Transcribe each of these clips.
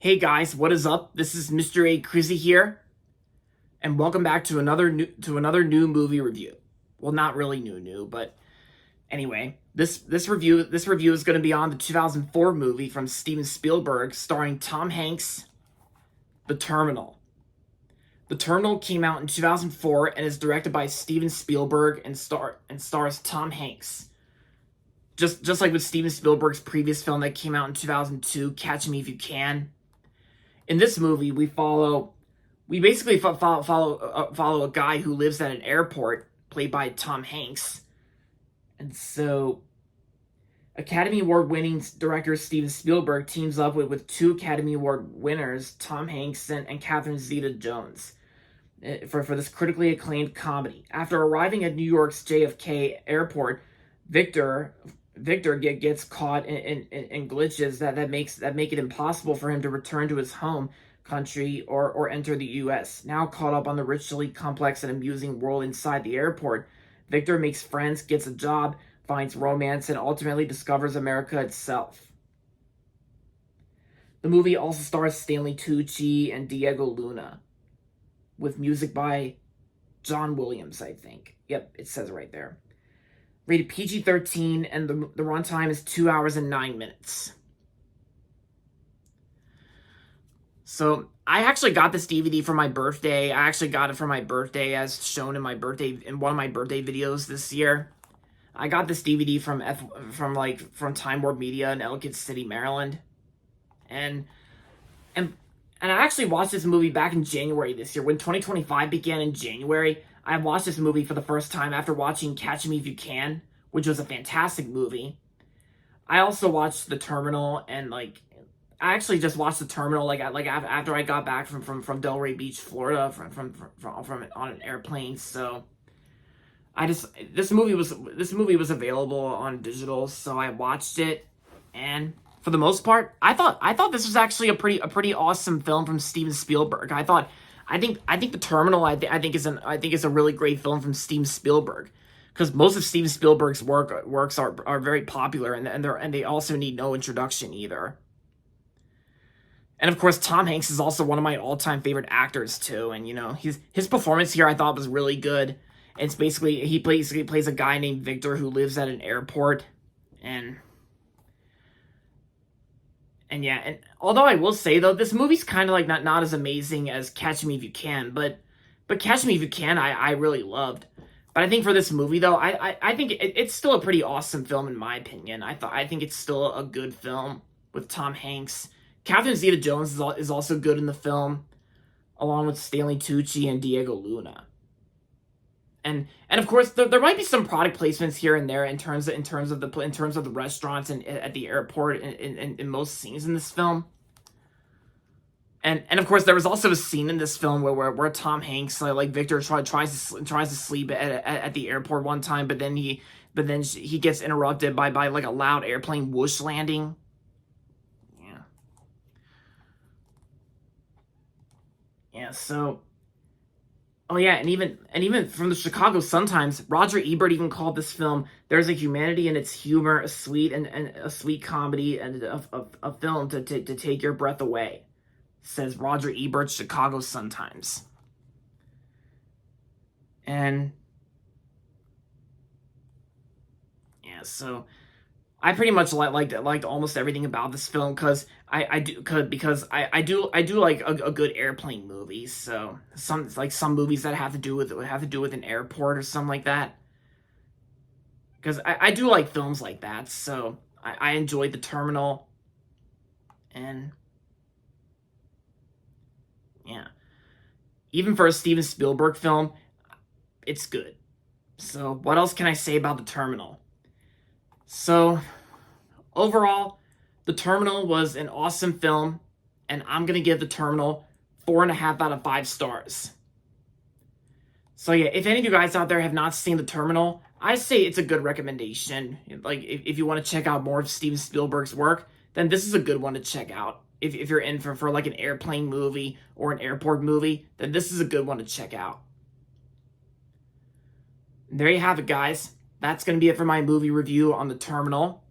Hey guys, what is up? This is Mr. A Crizzy here, and welcome back to another new movie review. Well, not really new, but anyway, this review is going to be on the 2004 movie from Steven Spielberg starring Tom Hanks, The Terminal. The Terminal came out in 2004 and is directed by Steven Spielberg and stars Tom Hanks. Just like with Steven Spielberg's previous film that came out in 2002, Catch Me If You Can. In this movie, we basically follow a guy who lives at an airport, played by Tom Hanks, and so Academy Award winning director Steven Spielberg teams up with two Academy Award winners, Tom Hanks and Catherine Zeta-Jones, for this critically acclaimed comedy. After arriving at New York's JFK airport, Victor gets caught in glitches that make it impossible for him to return to his home country or enter the U.S. Now caught up on the richly complex and amusing world inside the airport, Victor makes friends, gets a job, finds romance, and ultimately discovers America itself. The movie also stars Stanley Tucci and Diego Luna, with music by John Williams, I think. Yep, it says it right there. Rated PG-13, and the runtime is 2 hours and 9 minutes. So, I actually got this DVD for my birthday. I actually got it for my birthday, as shown in one of my birthday videos this year. I got this DVD from Time Warp Media in Ellicott City, Maryland. And I actually watched this movie back in January this year. When 2025 began in January, I watched this movie for the first time after watching Catch Me If You Can, which was a fantastic movie. I also watched The Terminal, and I actually just watched The Terminal after I got back from Delray Beach, Florida, from on an airplane. So this movie was available on digital, so I watched it, and for the most part, I thought this was actually a pretty awesome film from Steven Spielberg. I think The Terminal I think is a really great film from Steven Spielberg, because most of Steven Spielberg's works are very popular, and they also need no introduction either. And of course, Tom Hanks is also one of my all-time favorite actors too, and his performance here I thought was really good. It's basically he plays a guy named Victor who lives at an airport, and yeah, and although I will say though, this movie's kind of not as amazing as Catch Me If You Can, but Catch Me If You Can I really loved. But I think for this movie though, I think it's still a pretty awesome film in my opinion. I think it's still a good film with Tom Hanks. Catherine Zeta-Jones is also good in the film, along with Stanley Tucci and Diego Luna. And of course there might be some product placements here and there in terms of the restaurants and at the airport in most scenes in this film. And of course there was also a scene in this film where Tom Hanks like Victor tries to sleep at the airport one time, but then he gets interrupted by like a loud airplane whoosh landing. Yeah, so oh yeah, and even from the Chicago Sun-Times, Roger Ebert even called this film "There's a humanity in its humor, a sweet and a sweet comedy, and a film to take your breath away," says Roger Ebert's Chicago Sun-Times. And yeah, so I pretty much liked almost everything about this film, because I do like a good airplane movie. So some movies that have to do with an airport or something like that, because I do like films like that. So I enjoyed The Terminal, and yeah, even for a Steven Spielberg film, it's good. So what else can I say about The Terminal? So, overall, The Terminal was an awesome film, and I'm going to give The Terminal 4.5 out of 5 stars. So yeah, if any of you guys out there have not seen The Terminal, I say it's a good recommendation. Like, if you want to check out more of Steven Spielberg's work, then this is a good one to check out. If you're in for like an airplane movie or an airport movie, then this is a good one to check out. And there you have it, guys. That's going to be it for my movie review on The Terminal.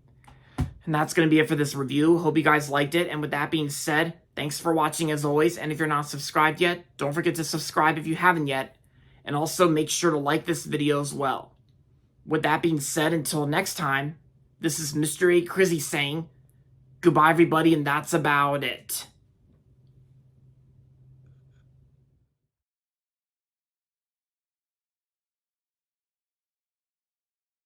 And that's going to be it for this review. Hope you guys liked it. And with that being said, Thanks for watching as always, and if you're not subscribed yet, don't forget to subscribe if you haven't yet, and also make sure to like this video as well. With that being said, until next time, this is Mr. A. Crizzy saying, goodbye everybody, and that's about it.